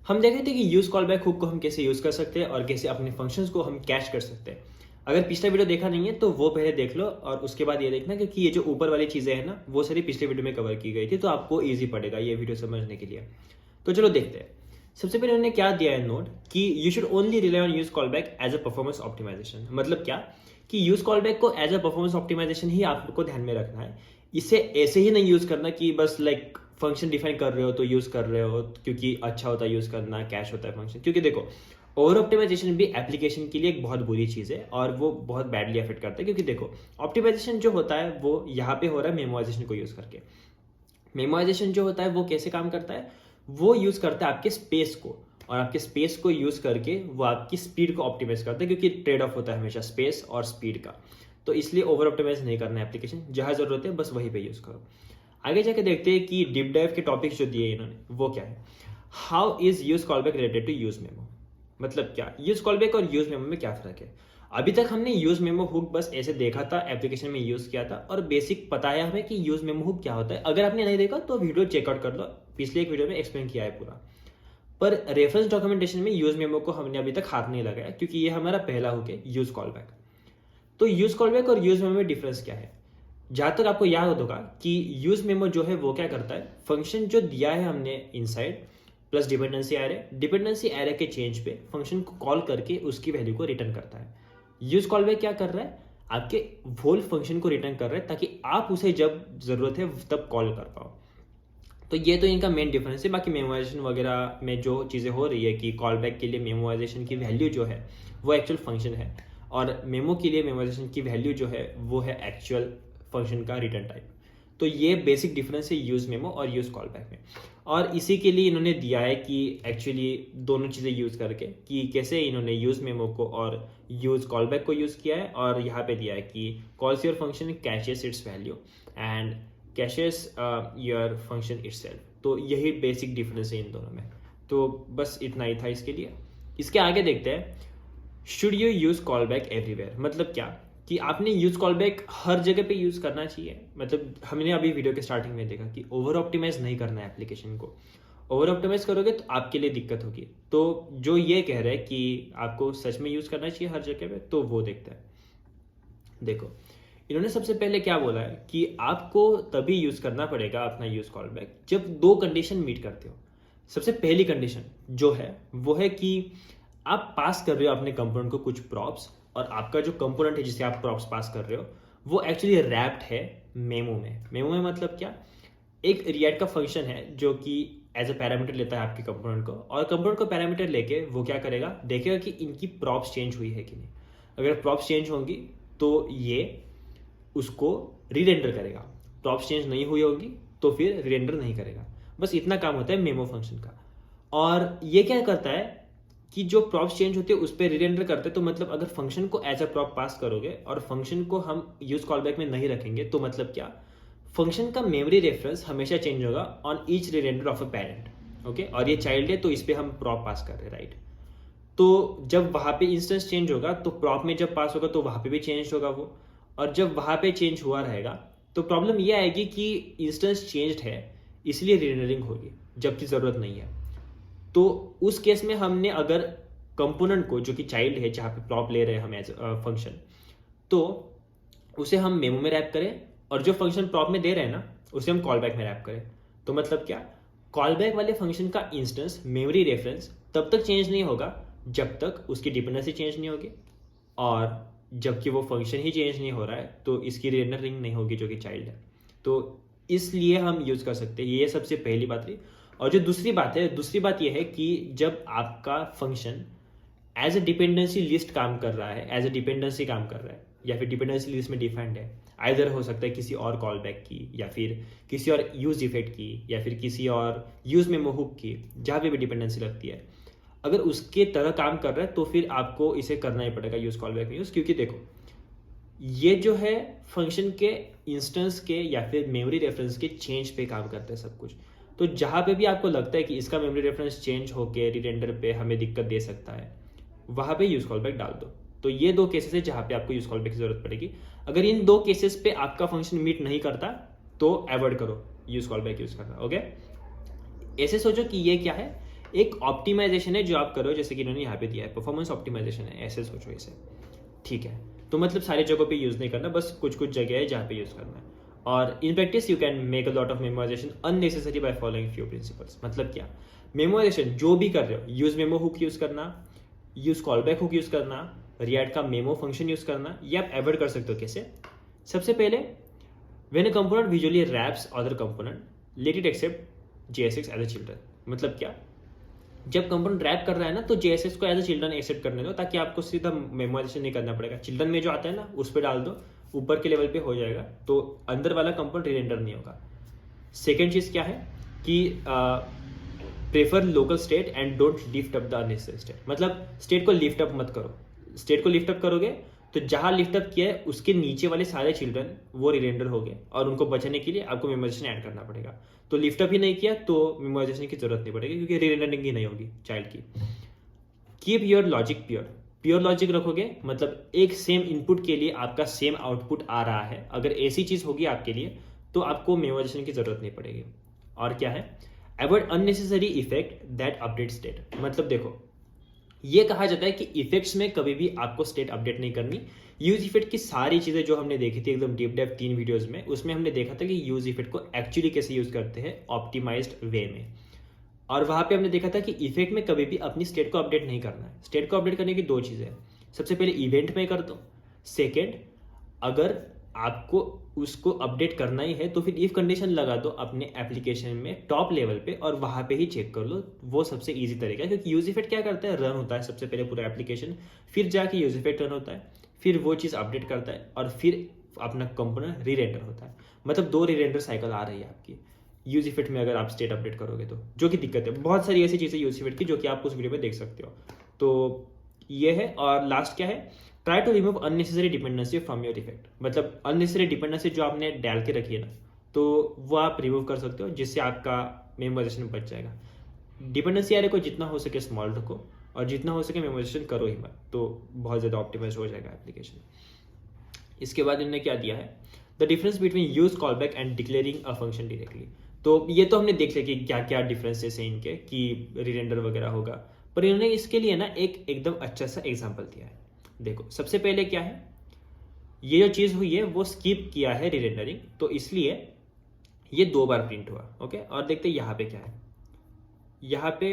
हम देख रहे थे कि यूज कॉल बैक हुक को हम कैसे यूज कर सकते हैं और कैसे अपने फंक्शंस को हम कैश कर सकते हैं। अगर पिछला वीडियो देखा नहीं है तो वो पहले देख लो और उसके बाद ये देखना, क्योंकि ये जो ऊपर वाली चीजें हैं ना वो सारी पिछले वीडियो में कवर की गई थी, तो आपको ईजी पड़ेगा ये वीडियो समझने के लिए। तो चलो देखते हैं। सबसे पहले उन्होंने क्या दिया है नोट कि you should only rely on use callback as a performance optimisation. मतलब क्या कि यूज कॉल बैक को एज अ परफॉर्मेंस ऑप्टिमाइजेशन ही आपको ध्यान में रखना है। इसे ऐसे ही नहीं यूज करना कि बस लाइक फंक्शन डिफाइन कर रहे हो तो यूज कर रहे हो क्योंकि अच्छा होता है यूज करना, कैश होता है फंक्शन। क्योंकि देखो ओवर ऑप्टिमाइजेशन भी एप्लीकेशन के लिए एक बहुत बुरी चीज है और वो बहुत बैडली अफेक्ट करता है। क्योंकि देखो ऑप्टिमाइजेशन जो होता है वो यहाँ पे हो रहा है मेमोराइजेशन को यूज करके। मेमोराइजेशन जो होता है वो कैसे काम करता है, वो यूज करता है आपके स्पेस को, और आपके स्पेस को यूज करके वो आपकी स्पीड को ऑप्टिमाइज करता है, क्योंकि ट्रेड ऑफ होता है हमेशा स्पेस और स्पीड का। तो इसलिए ओवर ऑप्टिमाइज नहीं करना है एप्लीकेशन, जहां जरूरत है बस वहीं पे यूज करो। आगे जाके देखते हैं कि डीप डाइव के टॉपिक्स जो दिए इन्होंने वो क्या है। How is use callback related to use memo. मतलब क्या यूज कॉलबैक और यूज मेमो में क्या फर्क है। अभी तक हमने यूज मेमो हुक बस ऐसे देखा था, एप्लीकेशन में यूज किया था और बेसिक पता है हमें कि यूज मेमो हुक क्या होता है। अगर आपने नहीं देखा तो वीडियो चेकआउट कर लो, पिछले एक वीडियो में एक्सप्लेन किया है पूरा। पर रेफरेंस डॉक्यूमेंटेशन में यूज मेमो को हमने अभी तक हाथ नहीं लगाया, क्योंकि ये हमारा पहला हुक है यूज कॉलबैक। तो यूज कॉलबैक और यूज मेमो में डिफरेंस क्या है। जहां तक आपको याद होगा कि यूज मेमो जो है वो क्या करता है, फंक्शन जो दिया है हमने इनसाइड प्लस डिपेंडेंसी एरे के चेंज पे फंक्शन को कॉल करके उसकी वैल्यू को रिटर्न करता है। यूज कॉलबैक क्या कर रहा है, आपके होल फंक्शन को रिटर्न कर रहा है ताकि आप उसे जब जरूरत है तब कॉल कर पाओ। तो ये तो इनका मेन डिफरेंस है। बाकी मेमोराइजेशन वगैरह में जो चीज़ें हो रही है कि कॉल बैक के लिए मेमोराइजेशन की वैल्यू जो है वो एक्चुअल फंक्शन है, और मेमो के लिए मेमोराइजेशन की वैल्यू जो है वो है एक्चुअल फंक्शन का रिटर्न टाइप। तो ये बेसिक डिफरेंस है यूज मेमो और यूज कॉल बैक में। और इसी के लिए इन्होंने दिया है कि एक्चुअली दोनों चीज़ें यूज करके कि कैसे इन्होंने यूज मेमो को और यूज कॉल बैक को यूज किया है, और यहाँ पे दिया है कि calls your function catches it's value and caches your function itself. तो यही बेसिक डिफरेंस है इन दोनों में। तो बस इतना ही था इसके लिए। इसके आगे देखते हैं, should you use call back everywhere. मतलब क्या कि आपने यूज कॉल बैक हर जगह पे यूज करना चाहिए। मतलब हमने अभी वीडियो के स्टार्टिंग में देखा कि ओवर ऑप्टिमाइज नहीं करना है एप्लीकेशन को। ओवर ऑप्टिमाइज करोगे तो आपके लिए दिक्कत होगी। तो जो ये कह रहे हैं कि आपको सच में यूज करना चाहिए हर जगह पे, तो वो देखते हैं। देखो इन्होंने सबसे पहले क्या बोला है कि आपको तभी यूज करना पड़ेगा अपना यूज कॉल बैक जब दो कंडीशन मीट करते हो। सबसे पहली कंडीशन जो है वो है कि आप पास कर रहे हो अपने कंपोनेंट को कुछ प्रॉप्स, और आपका जो कंपोनेंट है जिसे आप प्रॉप्स पास कर रहे हो वो एक्चुअली रैप्ड है मेमो में। मेमो में मतलब क्या, एक रिएक्ट का फंक्शन है जो कि एज अ पैरामीटर लेता है आपके कंपोनेंट को, और कंपोनेंट को पैरामीटर लेके वो क्या करेगा, देखेगा कि इनकी प्रॉप्स चेंज हुई है कि नहीं। अगर प्रॉप्स चेंज होंगी तो ये उसको रीरेंडर करेगा, प्रॉप्स चेंज नहीं हुई होगी तो फिर रीरेंडर नहीं करेगा। बस इतना काम होता है मेमो फंक्शन का। और ये क्या करता है कि जो प्रॉप्स चेंज होते हैं उस पर रीरेंडर करते हैं। तो मतलब अगर फंक्शन को एज अ प्रॉप पास करोगे और फंक्शन को हम यूज कॉलबैक में नहीं रखेंगे तो मतलब क्या, फंक्शन का मेमोरी रेफरेंस हमेशा चेंज होगा on each re-render of a parent. Okay, और ये चाइल्ड है तो इस पर हम प्रॉप पास कर रहे हैं, राइट। तो जब वहां पे इंस्टेंस चेंज होगा तो प्रॉप में जब पास होगा तो वहां पे भी चेंज होगा वो, और जब वहां पे चेंज हुआ रहेगा तो प्रॉब्लम ये आएगी कि इंस्टेंस चेंज्ड है इसलिए रीरेंडरिंग होगी जबकि जरूरत नहीं है। तो उस केस में हमने अगर कंपोनेंट को जो कि चाइल्ड है जहां पे प्रॉप ले रहे हैं हम एज फंक्शन, तो उसे हम मेमो में रैप करें, और जो फंक्शन प्रॉप में दे रहे हैं ना उसे हम कॉल बैक में रैप करें। तो मतलब क्या, कॉल बैक वाले फंक्शन का इंस्टेंस मेमोरी रेफरेंस तब तक चेंज नहीं होगा जब तक उसकी डिपेंडेंसी चेंज नहीं होगी, और जबकि वो फंक्शन ही चेंज नहीं हो रहा है तो इसकी रीरेंडरिंग नहीं होगी जो कि चाइल्ड है। तो इसलिए हम यूज कर सकते हैं। ये सबसे पहली बात रही। और जो दूसरी बात यह है कि जब आपका function as a dependency list काम कर रहा है, एज ए डिपेंडेंसी काम कर रहा है, या फिर डिपेंडेंसी लिस्ट में डिफाइंड है, आइदर हो सकता है किसी और कॉल बैक की, या फिर किसी और यूज इफेक्ट की, या फिर किसी और यूज मेमो हुक की, जहां पे भी डिपेंडेंसी लगती है, अगर उसके तरह काम कर रहा है तो फिर आपको इसे करना ही पड़ेगा यूज कॉल बैक में यूज। क्योंकि देखो ये जो है फंक्शन के इंस्टेंस के या फिर मेमोरी रेफरेंस के चेंज पे काम करते हैं सब कुछ। तो जहां पे भी आपको लगता है कि इसका मेमोरी रेफरेंस चेंज होके रीरेंडर पे हमें दिक्कत दे सकता है, वहां पे यूज कॉल बैक डाल दो। तो ये दो केसेस है जहां पे आपको यूज कॉल बैक की जरूरत पड़ेगी। अगर इन दो केसेस पे आपका फंक्शन मीट नहीं करता तो अवॉइड करो यूज कॉल बैक यूज करना। ओके, ऐसे सोचो कि ये क्या है, एक ऑप्टिमाइजेशन है जो आप करो, जैसे कि इन्होंने यहाँ पे दिया है परफॉर्मेंस ऑप्टिमाइजेशन है, ऐसे सोचो इसे, ठीक है। तो मतलब सारी जगहों पे यूज़ नहीं करना, बस कुछ कुछ जगह है जहाँ पे यूज़ करना है। और in practice you can make a lot of memorisation unnecessary by following few principles. मतलब क्या, मेमोराइजेशन जो भी कर रहे हो, यूज मेमो हुक यूज़ करना, यूज कॉलबैक हुक यूज़ करना, रिएक्ट का मेमो फंक्शन यूज़ करना, ये आप अवॉइड कर सकते हो। कैसे? सबसे पहले, when a component visually wraps other component, let it accept JSX as a children. मतलब क्या, जब कंपोनेंट रैप कर रहा है ना, तो JSX को एज अ चिल्ड्रन एक्सेप्ट करने दो, ताकि आपको सीधा मेमोराइजेशन नहीं करना पड़ेगा। चिल्ड्रन में जो आता है ना, उस पर डाल दो, ऊपर के लेवल पे हो जाएगा, तो अंदर वाला कंपोनेंट रिरेंडर नहीं होगा। सेकेंड चीज़ क्या है कि prefer local state and don't lift up the unnecessary state. मतलब स्टेट को लिफ्ट अप मत करो। स्टेट को लिफ्ट अप करोगे तो जहां लिफ्ट अप किया है उसके नीचे वाले सारे चिल्ड्रन वो रिरेंडर हो गए, और उनको बचाने के लिए आपको मेमोराइजेशन ऐड करना पड़ेगा। तो लिफ्ट अप ही नहीं किया तो मेमोराइजेशन की जरूरत नहीं पड़ेगी, क्योंकि रिरेंडरिंग ही नहीं होगी चाइल्ड की। Keep your logic pure. Pure logic रखोगे मतलब एक सेम इनपुट के लिए आपका सेम आउटपुट आ रहा है। अगर ऐसी चीज होगी आपके लिए तो आपको मेमोराइजेशन की जरूरत नहीं पड़ेगी। और क्या है, avoid unnecessary effect that update state. मतलब देखो, ये कहा जाता है कि इफेक्ट्स में कभी भी आपको स्टेट अपडेट नहीं करनी। यूज इफेक्ट की सारी चीजें जो हमने देखी थी एकदम डीप डेप 3 वीडियोस में, उसमें हमने देखा था कि यूज इफेक्ट को एक्चुअली कैसे यूज करते हैं ऑप्टिमाइज्ड वे में। और वहां पे हमने देखा था कि इफेक्ट में कभी भी अपनी स्टेट को अपडेट नहीं करना है। स्टेट को अपडेट करने की 2 चीजें हैं। सबसे पहले इवेंट में कर दो। सेकेंड, अगर आपको उसको अपडेट करना ही है तो फिर इफ कंडीशन लगा दो अपने एप्लीकेशन में टॉप लेवल पे, और वहां पे ही चेक कर लो। वो सबसे इजी तरीका है, क्योंकि यूज इफेक्ट क्या करता है, रन होता है सबसे पहले पूरा एप्लीकेशन, फिर जाके यूज इफेक्ट रन होता है, फिर वो चीज़ अपडेट करता है, और फिर अपना कंपोनेंट रीरेंडर होता है। मतलब 2 रीरेंडर साइकिल आ रही है आपकी यूज इफेक्ट में, अगर आप स्टेट अपडेट करोगे तो, जो कि दिक्कत है। बहुत सारी ऐसी चीज़ें यूज इफेक्ट की जो कि आप उस वीडियो में देख सकते हो। तो ये है। और लास्ट क्या है, try to remove unnecessary dependency from your effect. मतलब अननेसेसरी डिपेंडेंसी जो आपने डाल के रखी है ना, तो वो आप रिमूव कर सकते हो, जिससे आपका मेमोराइजेशन बच जाएगा। डिपेंडेंसी यार को जितना हो सके स्मॉल रखो, और जितना हो सके मेमोराइजेशन करो ही मत, तो बहुत ज़्यादा ऑप्टिमाइज हो जाएगा एप्लीकेशन। इसके बाद इन्होंने क्या दिया है, the difference between use callback and declaring a function directly. तो ये तो हमने देख लिया कि क्या क्या डिफरेंसेस हैं इनके, कि रिरेंडर वगैरह होगा, पर इन्होंने इसके लिए ना एक एकदम अच्छा सा एग्जाम्पल दिया है। देखो, सबसे पहले क्या है, ये जो चीज़ हुई है वो स्किप किया है रिरेंडरिंग, तो इसलिए ये 2 बार प्रिंट हुआ। ओके, और देखते हैं यहाँ पे क्या है। यहाँ पे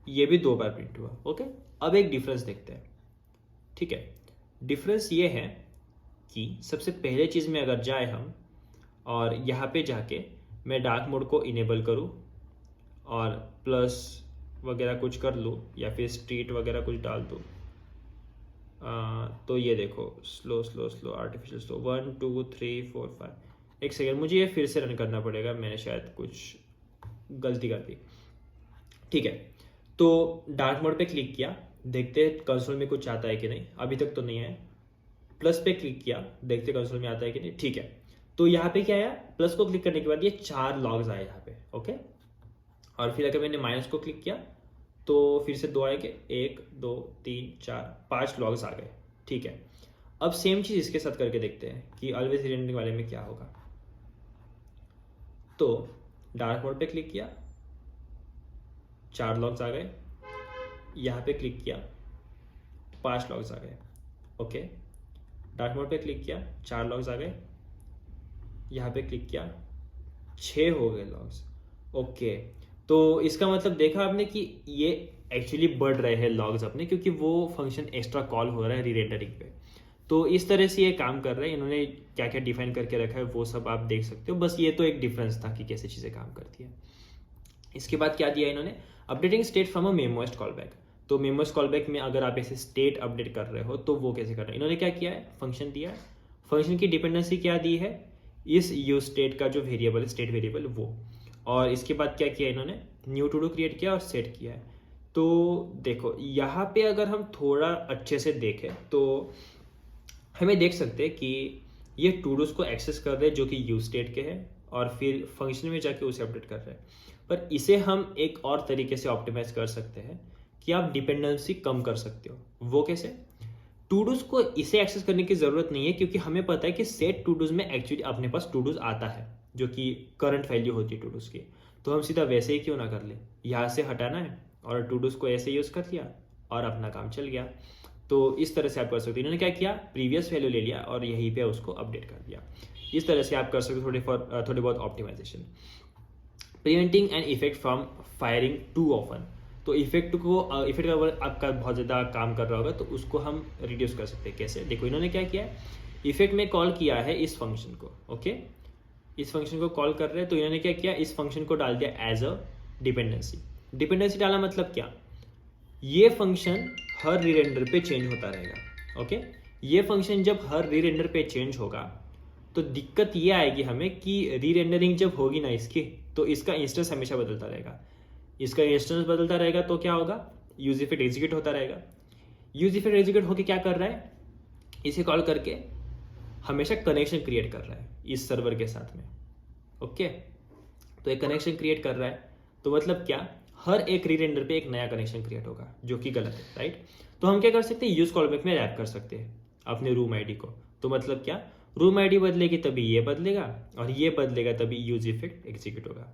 ये भी 2 बार प्रिंट हुआ। ओके, अब एक डिफरेंस देखते हैं। ठीक है, डिफरेंस ये है कि सबसे पहले चीज़ में अगर जाए हम, और यहाँ पे जाके मैं डार्क मोड को इनेबल करूँ और प्लस वगैरह कुछ कर लूँ, या फिर स्ट्रीट वगैरह कुछ डाल दूँ, तो ये देखो slow slow slow artificial slow 1 2 3 4 5। एक सेकेंड, मुझे ये फिर से रन करना पड़ेगा, मैंने शायद कुछ गलती कर दी। ठीक है, तो डार्क मोड पे क्लिक किया, देखते हैं कंसोल में कुछ आता है कि नहीं। अभी तक तो नहीं है। प्लस पे क्लिक किया, देखते कंसोल में आता है कि नहीं। ठीक है, तो यहाँ पे क्या आया, प्लस को क्लिक करने के बाद ये 4 लॉग्स आए यहाँ पे। ओके, और फिर अगर मैंने माइनस को क्लिक किया तो फिर से 2 आएंगे, 1 2 3 4 5 लॉग्स आ गए। ठीक है, अब सेम चीज इसके साथ करके देखते हैं कि ऑलवेज रिरेंडरिंग वाले में क्या होगा। तो डार्क मोड पे क्लिक किया, 4 लॉग्स आ गए। यहाँ पे क्लिक किया, 5 लॉग्स आ गए। ओके, डार्क मोड पे क्लिक किया, 4 लॉग्स आ गए। यहाँ पे क्लिक किया, 6 हो गए लॉग्स। ओके, तो इसका मतलब देखा आपने कि ये एक्चुअली बढ़ रहे हैं लॉग्स अपने, क्योंकि वो फंक्शन एक्स्ट्रा कॉल हो रहा है रिरेंडरिंग पे। तो इस तरह से ये काम कर रहे हैं। इन्होंने क्या क्या डिफाइन करके रखा है वो सब आप देख सकते हो। बस ये तो एक डिफरेंस था कि कैसे चीज़ें काम करती है। इसके बाद क्या दिया इन्होंने, updating state from a memoized callback. तो मेमोइज्ड कॉलबैक में अगर आप ऐसे स्टेट अपडेट कर रहे हो तो वो कैसे करना है। इन्होंने क्या किया है, फंक्शन दिया है। फंक्शन की डिपेंडेंसी क्या दी है, इस यूज स्टेट का जो वेरिएबल स्टेट वेरिएबल वो, और इसके बाद क्या किया इन्होंने, न्यू टू डू क्रिएट किया और सेट किया है। तो देखो यहाँ पे अगर हम थोड़ा अच्छे से देखें तो हमें देख सकते हैं कि ये टू डूज को एक्सेस कर रहे हैं जो कि यूज स्टेट के हैं, और फिर फंक्शन में जाके उसे अपडेट कर रहे हैं। पर इसे हम एक और तरीके से ऑप्टिमाइज कर सकते हैं कि आप डिपेंडेंसी कम कर सकते हो। वो कैसे, टू डूज को इसे एक्सेस करने की जरूरत नहीं है, क्योंकि हमें पता है कि सेट टू डूज में एक्चुअली अपने पास टू डूज आता है जो कि करंट वैल्यू होती है टू डूज की। तो हम सीधा वैसे ही क्यों ना कर ले, यहाँ से हटाना है और टू डूज को ऐसे यूज़ कर लिया और अपना काम चल गया। तो इस तरह से आप कर सकते हो। इन्होंने क्या किया, प्रीवियस वैल्यू ले लिया और यहीं पे उसको अपडेट कर दिया। इस तरह से आप कर सकते हो थोड़े बहुत optimisation. Preventing an effect from firing too often, तो इफेक्ट का आपका बहुत ज़्यादा काम कर रहा होगा तो उसको हम रिड्यूस कर सकते हैं। कैसे, देखो इन्होंने क्या किया है, इफेक्ट में कॉल किया है इस फंक्शन को, ओके, इस फंक्शन को कॉल कर रहे हैं, तो इन्होंने क्या किया, इस फंक्शन को डाल दिया एज अ डिपेंडेंसी। डिपेंडेंसी डाला मतलब क्या, ये फंक्शन हर रीरेंडर पे चेंज होता रहेगा, ओके। ये फंक्शन जब हर रीरेंडर पे चेंज होगा तो दिक्कत ये आएगी हमें कि रीरेंडरिंग जब होगी ना इसकी, तो इसका इंस्टेंस हमेशा बदलता रहेगा। इसका इंस्टेंस बदलता रहेगा तो क्या होगा, यूज इफेक्ट एग्जीक्यूट होता रहेगा। यूज इफेक्ट एग्जीक्यूट होकर क्या कर रहा है, इसे कॉल करके हमेशा कनेक्शन क्रिएट कर रहा है इस सर्वर के साथ में, ओके। तो एक कनेक्शन क्रिएट कर रहा है, तो मतलब क्या, हर एक रीरेंडर पे एक नया कनेक्शन क्रिएट होगा, जो कि गलत है, राइट। तो हम क्या कर सकते हैं, यूज कॉलबैक में रैप कर सकते हैं अपने रूम आईडी को। तो मतलब क्या, रूम आईडी बदलेगी तभी ये बदलेगा, और ये बदलेगा तभी यूज इफेक्ट एग्जीक्यूट होगा।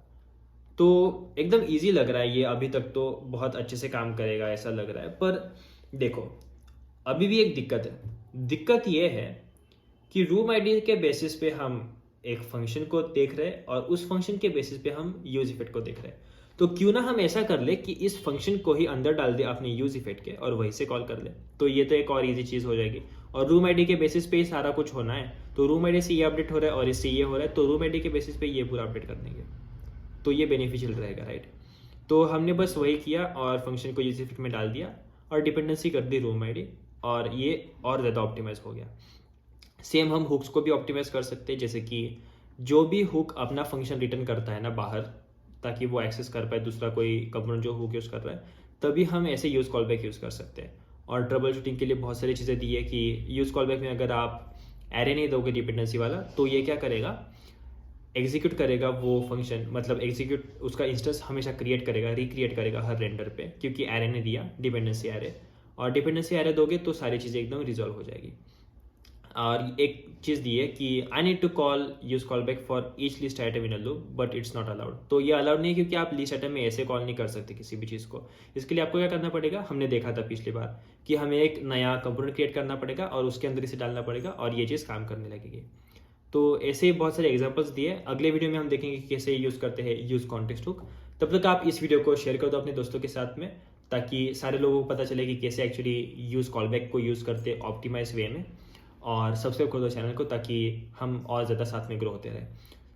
तो एकदम इजी लग रहा है ये, अभी तक तो बहुत अच्छे से काम करेगा ऐसा लग रहा है। पर देखो अभी भी एक दिक्कत है। दिक्कत ये है कि रूम आईडी के बेसिस पे हम एक फंक्शन को देख रहे हैं और उस फंक्शन के बेसिस पे हम यूज इफेक्ट को देख रहे हैं। तो क्यों ना हम ऐसा कर ले कि इस फंक्शन को ही अंदर डाल दे अपने यूज इफेक्ट के और वहीं से कॉल कर ले। तो ये तो एक और इजी चीज़ हो जाएगी। और रूम आईडी के बेसिस पे ही सारा कुछ होना है, तो रूम आईडी से ये अपडेट हो रहा है और इससे ये हो रहा है, तो रूम आईडी के बेसिस पे ये पूरा अपडेट कर देंगे, तो ये बेनिफिशियल रहेगा, राइट। तो हमने बस वही किया और फंक्शन को यूज इफेक्ट में डाल दिया और डिपेंडेंसी कर दी रूम आईडी, और ये और ज़्यादा ऑप्टिमाइज हो गया। सेम हम हुक्स को भी ऑप्टिमाइज कर सकते हैं, जैसे कि जो भी हुक अपना फंक्शन रिटर्न करता है ना बाहर, ताकि वो एक्सेस कर पाए दूसरा कोई कंपोनेंट जो हुक यूज़ कर रहा है, तभी हम ऐसे यूज़ कॉलबैक यूज़ कर सकते हैं। और ट्रबल शूटिंग के लिए बहुत सारी चीज़ें दी है कि यूज़ कॉलबैक में अगर आप एरे नहीं दोगे डिपेंडेंसी वाला, तो ये क्या करेगा, एग्जीक्यूट करेगा वो फंक्शन, मतलब एग्जीक्यूट उसका इंस्टेंस हमेशा क्रिएट करेगा, रिक्रिएट करेगा हर रेंडर पे, क्योंकि एरे ने दिया डिपेंडेंसी एरे। और डिपेंडेंसी एरे दोगे तो सारी चीज़ें एकदम रिजॉल्व हो जाएगी। और एक चीज़ दी है कि I need to call use callback for each list item in a loop but it's not allowed. तो ये अलाउड नहीं है, क्योंकि आप लिस्ट आइटम में ऐसे कॉल नहीं कर सकते किसी भी चीज़ को। इसके लिए आपको क्या करना पड़ेगा, हमने देखा था पिछली बार कि हमें एक नया कंपोनेंट क्रिएट करना पड़ेगा और उसके अंदर इसे डालना पड़ेगा और ये चीज़ काम करने लगेगी। तो ऐसे ही बहुत सारे एग्जांपल्स दिए। अगले वीडियो में हम देखेंगे कि कैसे यूज़ करते हैं यूज़ कॉन्टेक्स्ट हुक। तब तक आप इस वीडियो को शेयर कर दो अपने दोस्तों के साथ में, ताकि सारे लोगों को पता चले कि कैसे एक्चुअली यूज़ कॉलबैक को यूज़ करते हैं ऑप्टिमाइज वे में। और सब्सक्राइब कर दो चैनल को, ताकि हम और ज़्यादा साथ में ग्रो होते रहें।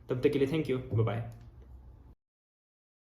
तब तक के लिए थैंक यू, बाय बाय।